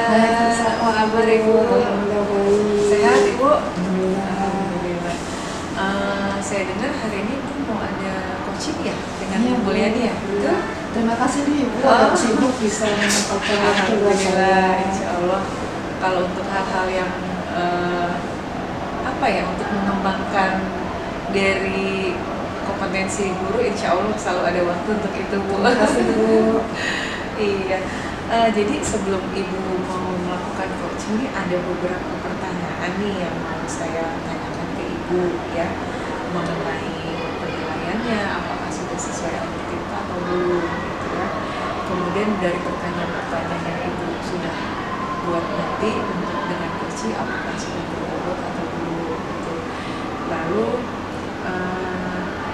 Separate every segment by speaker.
Speaker 1: Apa kabar Ibu?
Speaker 2: Alhamdulillah baik.
Speaker 1: Sehat Ibu?
Speaker 2: Alhamdulillah.
Speaker 1: Alhamdulillah. Saya dengar hari ini Ibu mau ada coaching ya dengan
Speaker 2: Iya,
Speaker 1: Bu Mulyani ya?
Speaker 2: Bu.
Speaker 1: Betul?
Speaker 2: Terima kasih nih Ibu,
Speaker 1: Oh.
Speaker 2: agak sibuk bisa menyempatkan waktu buat
Speaker 1: Alhamdulillah,
Speaker 2: saya.
Speaker 1: insya Allah. Kalau untuk hal-hal yang apa ya, untuk mengembangkan dari kompetensi guru, insya Allah selalu ada waktu untuk itu Bu.
Speaker 2: Terima kasih Bu.
Speaker 1: Iya. Jadi sebelum Ibu mau melakukan coaching ini ada beberapa pertanyaan nih yang mau saya tanyakan ke Ibu ya, mengenai penilaiannya apakah sudah sesuai dengan kita atau belum gitu ya. Kemudian dari pertanyaan-pertanyaan yang Ibu sudah buat nanti untuk dengan coaching apakah sudah berbobot atau belum gitu. Lalu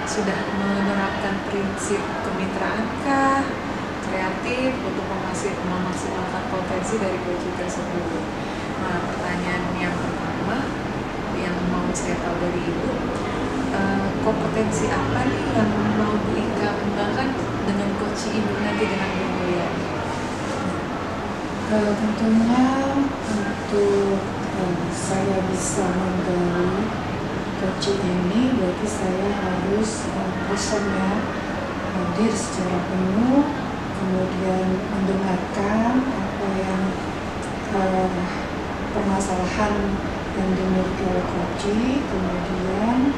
Speaker 1: sudah menerapkan prinsip kemitraankah, kreatif untuk memaksimalkan potensi dari coaching tersebut. Nah, pertanyaan yang pertama yang mau saya tahu dari Ibu, kompetensi apa nih yang mau Bu Ika kembangkan dengan coaching Ibu nanti dengan Bu Mulyani?
Speaker 2: Tentunya untuk saya bisa menggali coaching ini berarti saya harus present ya, hadir secara penuh, kemudian mendengarkan apa yang permasalahan yang dimiliki oleh coaching, kemudian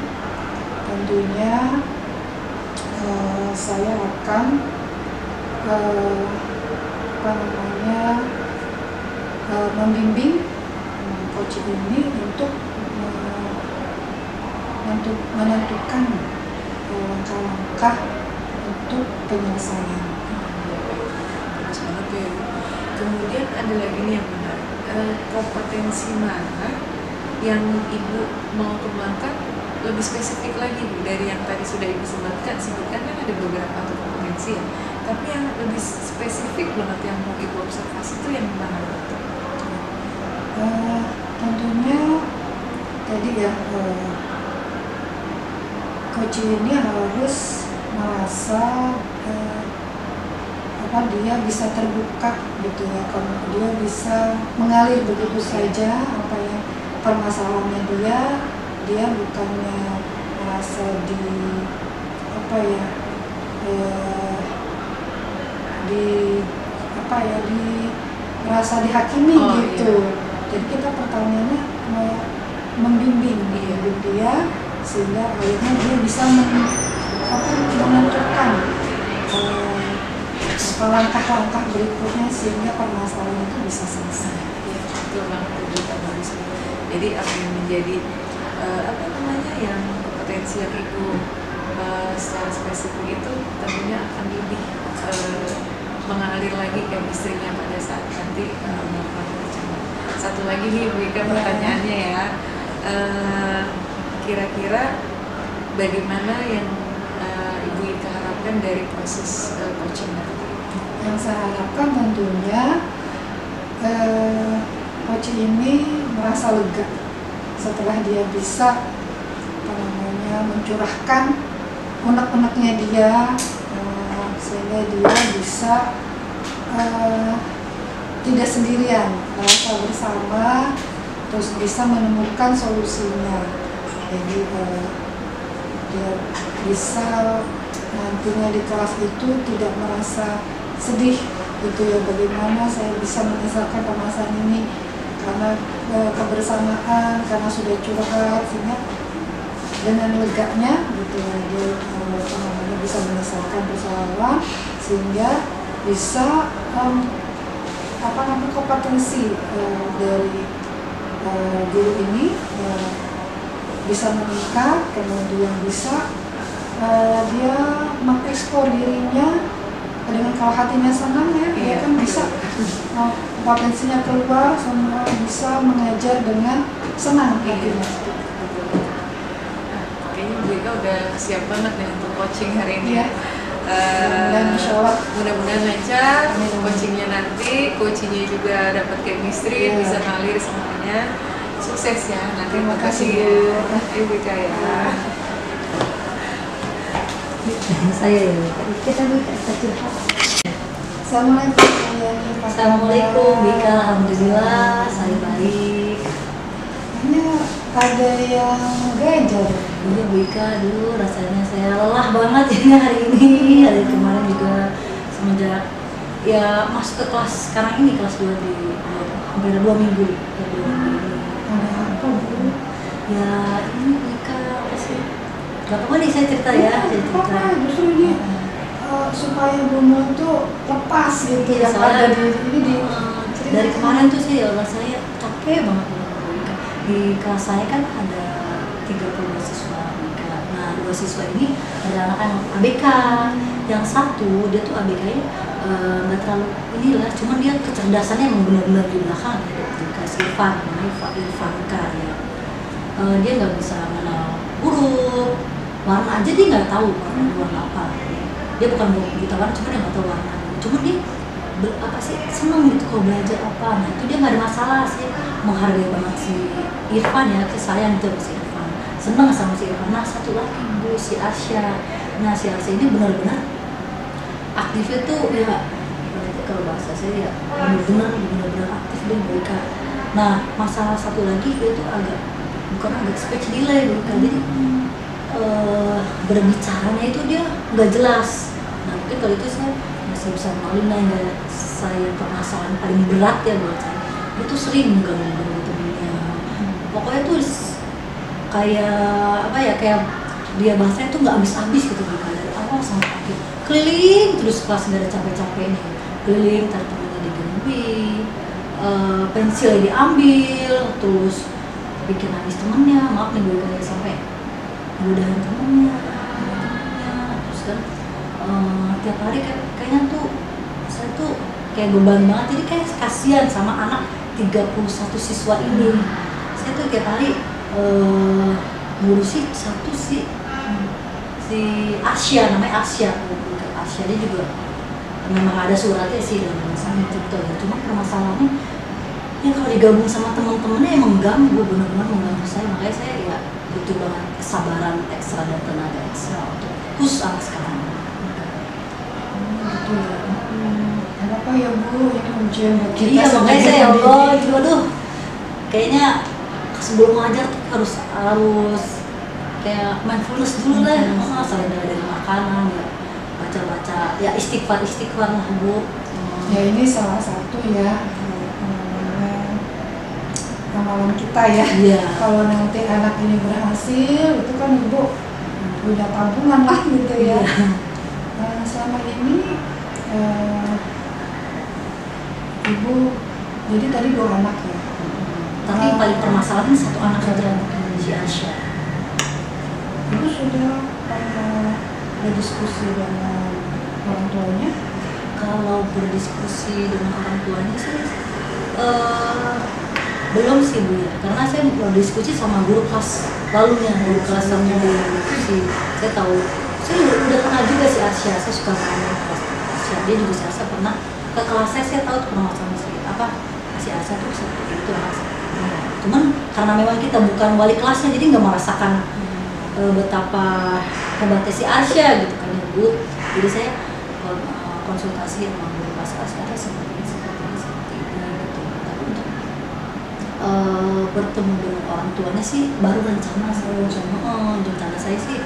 Speaker 2: tentunya saya akan membimbing coaching ini untuk menentukan langkah-langkah untuk penyelesaian.
Speaker 1: Bagus banget ya Bu. Kemudian ada lagi nih yang menarik, kompetensi mana yang Ibu mau kembangkan lebih spesifik lagi Bu dari yang tadi sudah Ibu sebutkan kan ada beberapa kompetensi ya, tapi yang lebih spesifik banget yang mau Ibu observasi itu yang mana Bu?
Speaker 2: Tentunya tadi ya, coach ini harus merasa dia bisa terbuka gitu ya, kalau dia bisa mengalir begitu saja apa yang permasalahannya dia bukannya merasa merasa dihakimi gitu.
Speaker 1: Iya.
Speaker 2: Jadi kita pertanyaannya membimbing dia sehingga akhirnya dia bisa menentukan langkah-langkah berikutnya sehingga permasalahan itu bisa selesai.
Speaker 1: Iya, betul banget Bu. Bagus. Jadi apa yang menjadi yang kompetensi yang Ibu secara spesifik itu tentunya akan lebih mengalir lagi chemistry-nya pada saat nanti melakukan pertemuan. Satu lagi nih Bu Ika pertanyaannya ya, kira-kira bagaimana yang Ibu Ika harapkan dari proses coaching nanti?
Speaker 2: Yang saya harapkan tentunya coach ini merasa lega setelah dia bisa mencurahkan unek-uneknya dia, sehingga dia bisa tidak sendirian, merasa bersama, terus bisa menemukan solusinya. Jadi dia bisa nantinya di kelas itu tidak merasa sedih gitu ya, bagaimana saya bisa menyelesaikan permasalahan ini karena kebersamaan, karena sudah curhat, sehingga dengan leganya gitu ya, dia bisa menyelesaikan persoalan sehingga bisa kompetensi dari guru ini bisa meningkat, kemudian bisa dia mengeksplor dirinya dengan kalau hatinya senang ya, dia kan bisa potensinya keluar, semua bisa mengajar dengan senang hatinya.
Speaker 1: Kayaknya Bu Ika udah siap banget nih untuk coaching hari ini.
Speaker 2: Dan insya Allah
Speaker 1: mudah-mudahan lancar coachingnya nanti, coachingnya juga dapat chemistry, bisa ngalir semuanya, sukses ya nanti.
Speaker 2: Terima kasih
Speaker 1: Ibu Ika ya.
Speaker 3: Saya ya, kita minta curhat.
Speaker 2: Assalamualaikum Ayani.
Speaker 3: Assalamualaikum Bika, alhamdulillah saya baik.
Speaker 2: Ini ada yang ganjal.
Speaker 3: Iya Bika, dulu rasanya saya lelah banget ini hari ini. Hari kemarin juga semenjak ya masuk ke kelas sekarang ini kelas 2 di hampir 2 minggu ya 2 minggu ini.
Speaker 2: Ada apa Bu?
Speaker 3: Ya ini Bika apa sih? Gak apa-apa nih saya cerita ya, saya cerita.
Speaker 2: Apa justru ini supaya bunga tuh lepas gitu
Speaker 3: Iya,
Speaker 2: yang
Speaker 3: soalnya
Speaker 2: ada di
Speaker 3: dari kemarin tuh sih ya Allah saya capek banget Bika. Di kelas saya kan ada 32 siswa Bika. Nah 2 siswa ini ada anak-anak ABK. Yang satu dia tuh ABK-nya nggak terlalu inilah, cuman dia kecerdasannya emang benar-benar di belakang ya. Dikasih Irfan, namanya Irfanka ya. Dia nggak bisa mengenal huruf, warna aja dia nggak tahu warna apa. Dia bukan buta warna, cuma dia nggak tahu warna. Cuma dia apa sih seneng gitu kalau belajar apa. Nah itu dia nggak ada masalah sih, menghargai banget si Irfan ya, sayang itu si Irfan, seneng sama si Irfan. Nah satu lagi Bu, si Asya. Nah si Asya ini benar-benar aktifnya tuh ya kalau bahasa saya ya benar-benar aktif dia mereka. Nah masalah satu lagi dia tuh bukan agak speech delay bukan, jadi berbicaranya itu dia nggak jelas. Nah mungkin kalau itu saya masih bisa melalui nggak saya permasalahan paling berat ya buat saya. Dia tuh sering ganggu temennya. Pokoknya tuh kayak apa ya, kayak dia bahasanya tuh nggak habis-habis gitu dari awal sampai akhir. Keliling terus kelas nggak ada capek-capeknya. Keliling ntar temennya digangguin, pensil diambil, terus bikin nangis temennya. Maaf nih gue kayak sampai godain temennya, terus kan tiap hari kayaknya tuh saya tuh kayak beban banget, jadi kayak kasihan sama anak 31 siswa ini. Saya tuh tiap hari ngurusin satu si Asya, namanya Asya. Asya dia juga memang ada suratnya sih dan sama gitu ya, cuma permasalahannya ya kalau digabung sama teman-temannya emang mengganggu, benar-benar mengganggu saya. Makanya saya ya butuh banget kesabaran ekstra dan tenaga ekstra untuk khusus anak sekarang.
Speaker 2: Gitu ya. Apa ya Bu, ini ujian buat kita.
Speaker 3: Iya makanya saya ya Allah itu aduh kayaknya sebelum ngajar tuh harus kayak mindfulness dulu lah, selain dari makanan ya baca-baca ya istighfar lah Bu.
Speaker 2: Ya ini salah satu ya amalan kita ya.
Speaker 3: Iya.
Speaker 2: Kalau nanti anak ini berhasil, itu kan Ibu punya tabungan lah gitu ya. Selama ini Ibu, jadi tadi 2 anak ya.
Speaker 3: Tapi paling permasalahan satu anak saja, si Asya.
Speaker 2: Ibu sudah berdiskusi dengan orang tuanya?
Speaker 3: Kalau berdiskusi dengan orang tuanya sih belum sih Bu ya, karena saya mau diskusi sama guru kelas lalunya, guru kelas yang diskusi. Saya tahu, saya udah kenal juga si Asya, saya suka main kelas Asya. Dia juga si Asya pernah ke kelas saya tahu tuh pernah sama si Asya tuh seperti itu cuman karena memang kita bukan wali kelasnya, jadi nggak merasakan betapa hebatnya si Asya gitu kan ya Bu. Jadi saya konsultasi sama guru kelas Asya seperti ini gitu. Tapi untuk bertemu dengan orang tuanya sih baru rencana saya sih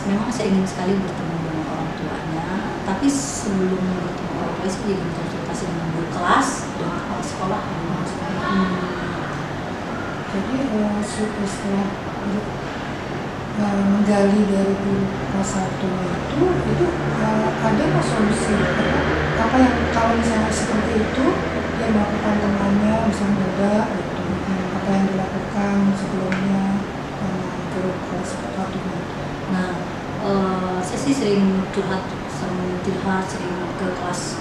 Speaker 3: memang saya ingin sekali bertemu dengan orang tuanya, tapi sebelum bertemu orang tua sih ingin konsultasi dengan guru kelas dan kepala sekolah.
Speaker 2: Jadi setelah menggali dari guru kelas 1 itu ada nggak solusi apa yang kalau misalnya seperti itu dia melakukan temannya misalnya beda gitu, apa yang dilakukan sebelumnya guru kelas 1 itu?
Speaker 3: Nah saya sih sering curhat sering ke kelas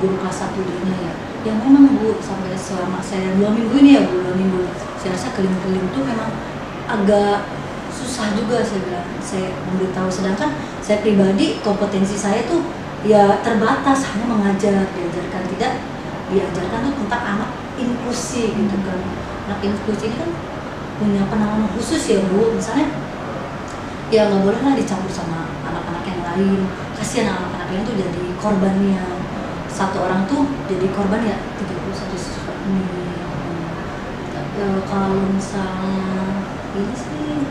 Speaker 3: guru kelas 1 dunia ya. Yang memang Bu sampai selama saya 2 minggu ini ya Bu, 2 minggu saya rasa keliling-keliling itu memang agak susah juga saya bilang, saya memberitahu. Sedangkan saya pribadi kompetensi saya tuh ya terbatas, hanya mengajar, diajarkan tuh tentang anak inklusi gitu kan. Anak inklusi ini kan punya penanganan khusus ya Bu, misalnya ya nggak boleh lah dicampur sama anak-anak yang lain, kasihan anak-anak kalian tuh jadi korbannya, satu orang tuh jadi korban ya 31 siswa ini. Kalau misalnya ini sih,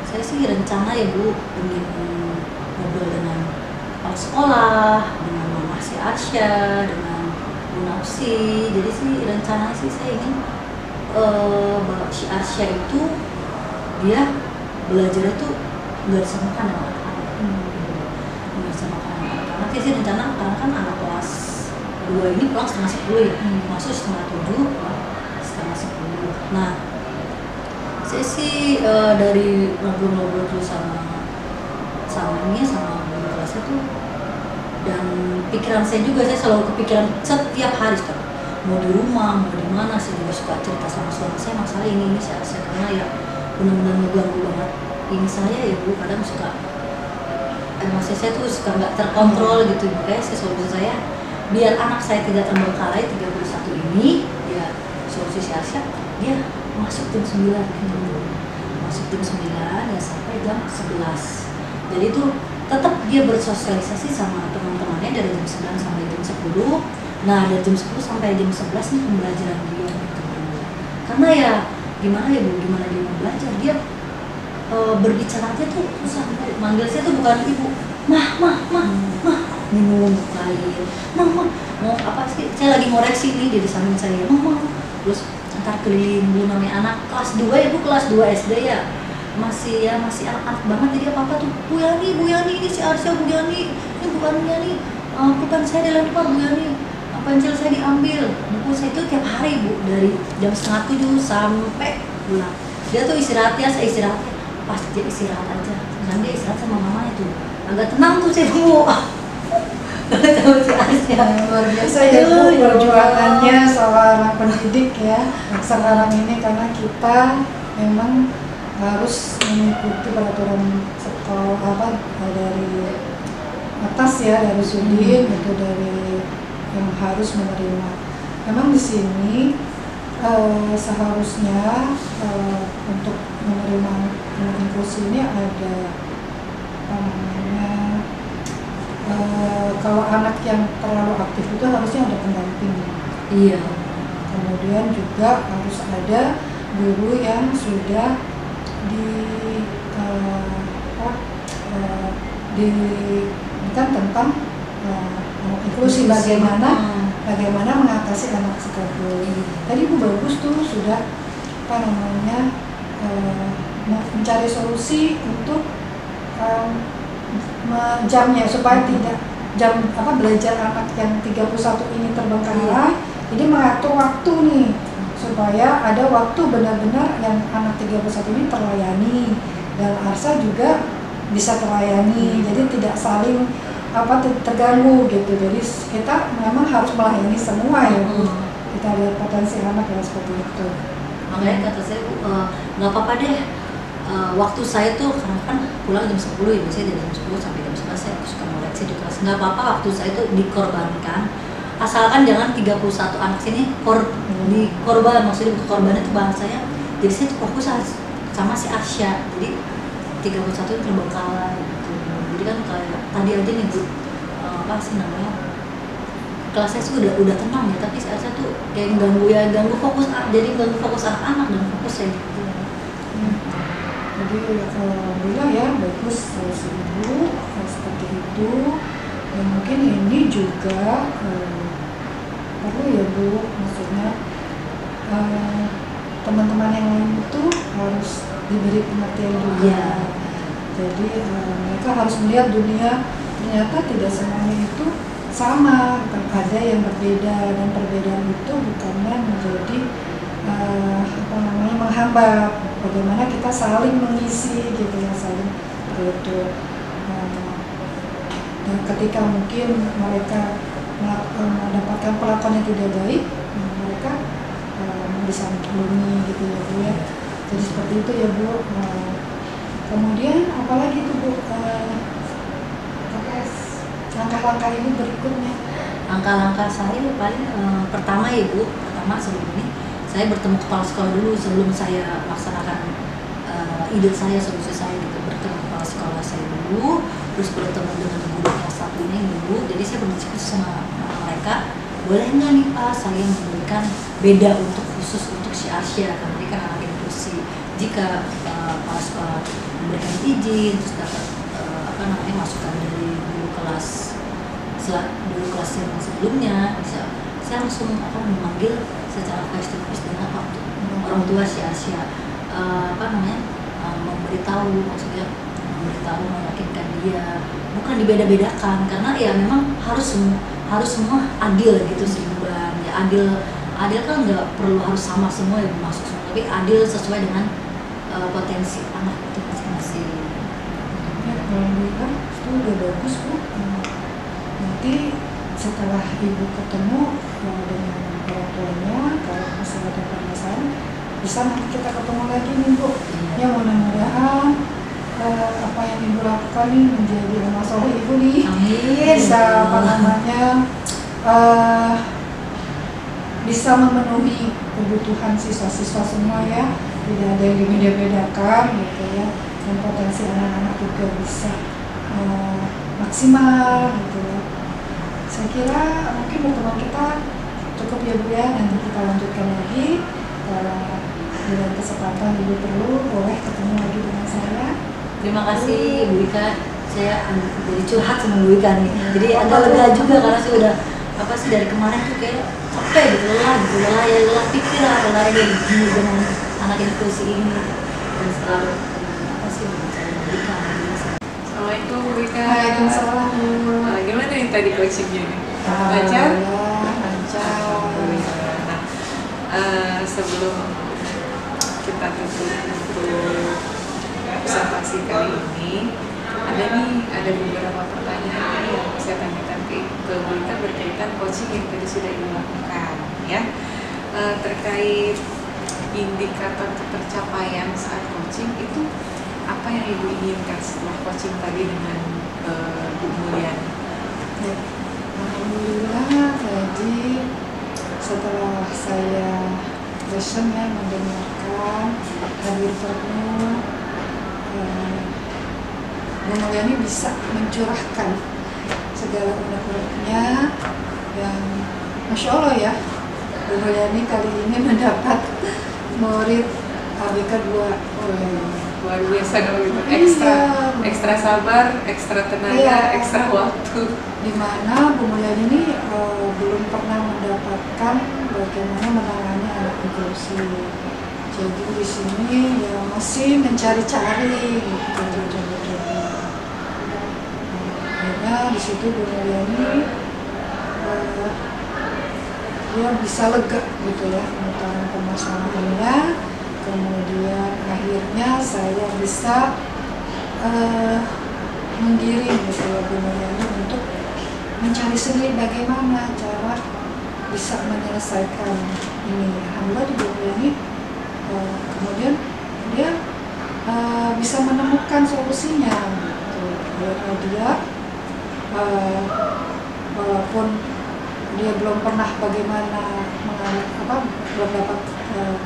Speaker 3: saya sih rencana ya Bu, ingin ngobrol dengan kepala sekolah, dengan Mama si Arsya, dengan Bu Nafsi. Jadi sih rencana sih saya ingin si Arsya itu dia belajar itu nggak disamakan dengan anak-anak, nggak disamakan dengan anak-anak. Dia sih rencana karena kan anak kelas 2 ini pulang setengah 10 ya, masuk setengah 7, setengah 10. Nah, saya sih dari ngobrol-ngobrol dulu sama guru kelasnya tuh, dan pikiran saya juga, saya selalu kepikiran setiap hari kan, mau di rumah, mau di mana, saya juga suka cerita sama suami saya masalah ini saya karena ya benar-benar ngeganggu banget ini saya ya Bu, kadang suka emosi saya tuh suka nggak terkontrol gitu. Makanya solusi saya biar anak saya tidak terbengkalai 31 ini ya, solusi saya dia masuk jam 9 gitu. Masuk jam 9 ya sampai jam 11. Jadi itu tetap dia bersosialisasi sama teman-temannya dari jam 9 sampai jam 10. Nah dari jam 10 sampai jam 11 nih pembelajaran dia gitu. Karena ya gimana ya Bu, gimana dia mau belajar, dia berbicara aja tuh susah. Manggil saya tuh bukan ibu, mah, minum air, mah, mau apa sih, saya lagi ngoreksi nih di samping saya, mah, terus antar keliling Bu, namanya anak kelas 2 ya Bu, kelas 2 SD ya, masih anak-anak banget. Jadi apa tuh, Bu Yani ini si Arsya, Bu Yani ini bukan Yani, bukan saya dilempar Bu Yani, pensil saya diambil, buku saya itu tiap hari Bu, dari jam setengah 7 sampai pulang. Dia tuh istirahatnya, saya istirahatnya pas dia istirahat aja, dan dia istirahat sama mama itu agak tenang tuh saya Bu. Tahu si Arsya
Speaker 2: luar biasa ya Bu perjuangannya seorang pendidik ya sekarang ini, karena kita memang harus mengikuti peraturan sekolah dari atas ya, dari Sudin itu, dari yang harus menerima. Memang di sini seharusnya untuk menerima anak inklusi ini ada kalau anak yang terlalu aktif itu harusnya ada pendamping.
Speaker 3: Iya.
Speaker 2: Kemudian juga harus ada guru yang sudah kan tentang anak inklusi, bagaimana mengatasi anak seperti ini. Tadi Bu bagus tuh sudah mencari solusi untuk jamnya supaya tidak belajar anak yang 31 ini terbengkalai. Jadi mengatur waktu nih supaya ada waktu benar-benar yang anak 31 ini terlayani dan Arsya juga bisa terlayani. Jadi tidak saling terganggu gitu. Jadi kita memang harus melayani semua ya Bu. Kita lihat potensi anak ya seperti itu.
Speaker 3: Makanya kata saya Bu, nggak apa-apa deh, waktu saya tuh karena kan pulang jam 10 ya, biasanya dari jam 10 sampai jam 11 saya suka ngoreksi di kelas. Nggak apa-apa waktu saya tuh dikorbankan, asalkan jangan 31 anak sini dikorban, maksudnya korban itu bahasanya. Jadi saya tuh fokus sama si Arsya, jadi 31 itu terbengkalai gitu. Jadi kan kayak tadi aja nih Bu, kelas saya tuh udah tenang ya, tapi si Arsya tuh kayak ganggu fokus, jadi ganggu fokus anak-anak dan fokus saya gitu.
Speaker 2: Jadi alhamdulillah ya, bagus solusi Ibu seperti itu. Dan mungkin ini juga perlu ya Bu, maksudnya teman-teman yang lain itu harus diberi pengertian juga.
Speaker 3: Ya.
Speaker 2: Jadi mereka harus melihat dunia ternyata tidak semuanya itu sama, ada yang berbeda, dan perbedaan itu bukannya menjadi menghambat. Bagaimana kita saling mengisi gitu ya, saling itu. Dan ketika mungkin mereka mendapatkan perlakuan yang tidak baik, mereka disanjungi gitu ya Bu ya. Jadi seperti itu ya Bu. Kemudian apalagi tuh Bu, langkah-langkah ini berikutnya?
Speaker 3: Langkah-langkah saya paling pertama ya Bu, sebelum ini saya bertemu kepala sekolah dulu sebelum saya laksanakan ide saya, solusi saya gitu. Bertemu kepala sekolah saya dulu, terus bertemu dengan guru kelas satunya ibu, jadi saya berdiskusi sama mereka, boleh nggak nih Pak saya memberikan beda untuk khusus untuk si Asia, karena dia kan anak inklusi. Jika pas memberikan izin terus dapat masukan dari dulu kelas yang sebelumnya, saya langsung memanggil secara face to face dengan orang tua si Asia, memberitahu, meyakinkan dia, bukan dibeda-bedakan, karena ya memang harus semua adil gitu sih Mbak. Ya adil kan nggak perlu harus sama semua ya masuk semua, tapi adil sesuai dengan potensi anak itu masing-masing.
Speaker 2: Ya, alhamdulillah itu udah bagus Bu. Nanti setelah ibu ketemu dengan orang tuanya, kalau masalah ada permasalahan, bisa nanti kita ketemu lagi nih Bu. Ya mudah-mudahan apa yang ibu lakukan nih menjadi amal soleh ibu nih.
Speaker 3: Amin.
Speaker 2: Bisa memenuhi kebutuhan siswa-siswa semua ya, tidak ada yang dibeda-bedakan gitu ya, dan potensi anak-anak juga bisa maksimal gitu ya. Saya kira mungkin pertemuan kita cukup ya Bu ya, nanti kita lanjutkan lagi. Dengan kesempatan ibu perlu boleh ketemu lagi dengan saya.
Speaker 3: Terima kasih Bu Ika, saya jadi curhat sama Bu Ika nih, jadi agak lega juga karena saya udah dari kemarin tuh kayak capek gitu, lelah pikir lah, lelah dengan anak inklusi ini, dan selalu berbicara Bu Ika.
Speaker 1: Assalamualaikum Bu Ika.
Speaker 2: Waalaikumsalam.
Speaker 1: Gimana yang tadi coachingnya nih? Lancar?
Speaker 2: Lancar.
Speaker 1: Nah, sebelum kita tutup untuk observasi kali ini, ada beberapa pertanyaan yang saya tanyakan ke Bu Ika berkaitan coaching yang tadi sudah Ibu lakukan ya, terkait indikator ketercapaian saat coaching itu apa yang Ibu inginkan setelah coaching tadi dengan Bu Mulyani?
Speaker 2: Ya, alhamdulillah tadi setelah saya lesson ya, mendengarkan hadir penuh, Bu Mulyani bisa mencurahkan segala unek-uneknya, yang Masya Allah ya, Bu Mulyani kali ini mendapat murid ABK 2.
Speaker 1: Luar biasa dong itu, ekstra
Speaker 2: Iya.
Speaker 1: sabar, ekstra tenaga,
Speaker 2: Iya.
Speaker 1: ekstra waktu.
Speaker 2: Di mana Bu Mulyani ini belum pernah mendapatkan bagaimana menangani anak inklusi. Jadi di sini ya masih mencari-cari gitu. Akhirnya di situ Bu Mulyani dia bisa lega gitu ya tentang permasalahannya. Kemudian akhirnya saya bisa menggiring gitu ya Bu Mulyani untuk mencari sendiri bagaimana cara bisa menyelesaikan ini. Alhamdulillah di Bu Mulyani kemudian dia bisa menemukan solusinya gitu. Akhirnya dia walaupun dia belum pernah belum dapat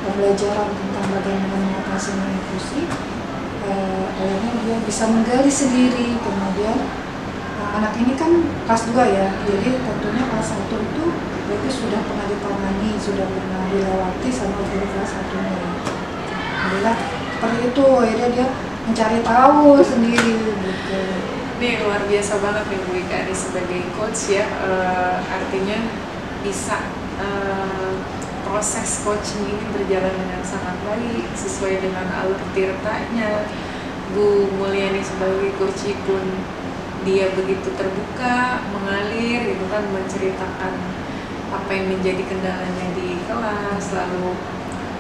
Speaker 2: pembelajaran tentang bagaimana mengatasi inklusi, akhirnya dia bisa menggali sendiri. Kemudian anak ini kan kelas 2 ya, jadi tentunya kelas 1 itu berarti sudah pernah ditangani, sudah pernah dilewati sama guru kelas 1-nya. Alhamdulillah seperti itu, akhirnya dia mencari tahu sendiri gitu.
Speaker 1: Ini luar biasa banget nih Bu Ika ini sebagai coach ya, artinya bisa proses coaching ini berjalan dengan sangat baik sesuai dengan alur tirtanya. Bu Mulyani sebagai coach pun dia begitu terbuka, mengalir gitu kan, menceritakan apa yang menjadi kendalanya di kelas, lalu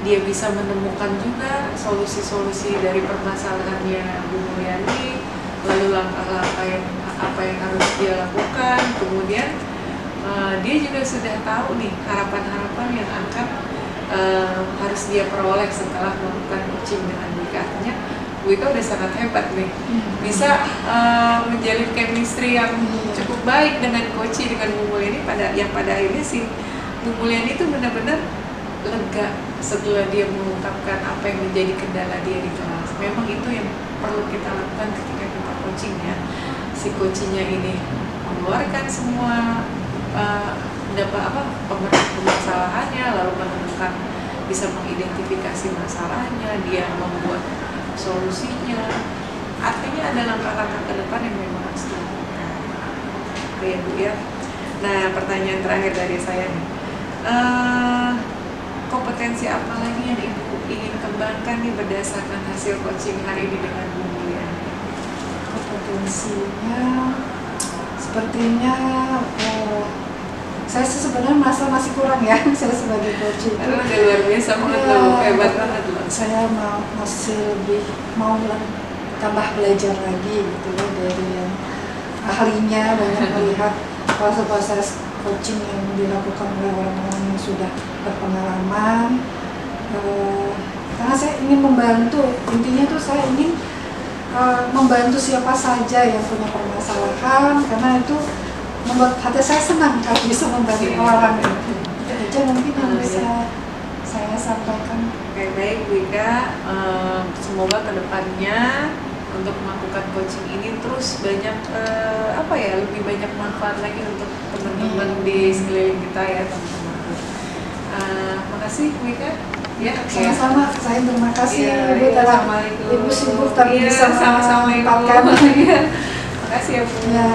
Speaker 1: dia bisa menemukan juga solusi-solusi dari permasalahannya Bu Mulyani, lalu langkah-langkah apa yang harus dia lakukan. Kemudian dia juga sudah tahu nih harapan-harapan yang akan harus dia peroleh setelah melakukan coaching dengan Bu Ika. Artinya Bu Ika udah sangat hebat nih, bisa menjalin chemistry yang cukup baik dengan coaching dengan Bu Mulyani, pada akhirnya sih Bu Mulyani itu benar-benar lega setelah dia mengungkapkan apa yang menjadi kendala dia di kelas. Memang itu yang perlu kita lakukan ketika kita coaching ya. Si coachingnya ini mengeluarkan semua permasalahannya, lalu menemukan, bisa mengidentifikasi masalahnya, dia membuat solusinya. Artinya ada langkah-langkah ke depan yang memang harus dilakukan. Oke ya Bu ya. Nah, pertanyaan terakhir dari saya nih, kompetensi apa lagi yang Ibu ingin kembangkan nih berdasarkan hasil coaching hari ini dengan Bu Mulia?
Speaker 2: Kompetensinya sepertinya saya sebenarnya merasa masih kurang ya saya sebagai coach itu.
Speaker 1: Karena udah luar biasa banget loh, hebat banget loh.
Speaker 2: Saya masih lebih mau tambah belajar lagi gitu ya dari yang ahlinya, banyak melihat proses coaching yang dilakukan oleh orang-orang yang sudah berpengalaman. Karena saya ingin membantu, intinya tuh saya ingin membantu siapa saja yang punya permasalahan, karena itu membuat hati saya senang kalau bisa membantu orang. Itu aja mungkin yang bisa saya sampaikan.
Speaker 1: Oke, baik Bu Ika, semoga kedepannya untuk melakukan coaching ini terus banyak lebih banyak manfaat lagi untuk teman-teman di sekeliling kita ya teman-teman. Makasih Bu Ika. Ya,
Speaker 2: sama-sama. Saya terima kasih
Speaker 1: ya,
Speaker 2: Ibu telah Ibu sibuk tapi bisa
Speaker 1: sama-sama Ibu.
Speaker 2: menyempatkan.
Speaker 1: Makasih ya Bu.
Speaker 2: Ya.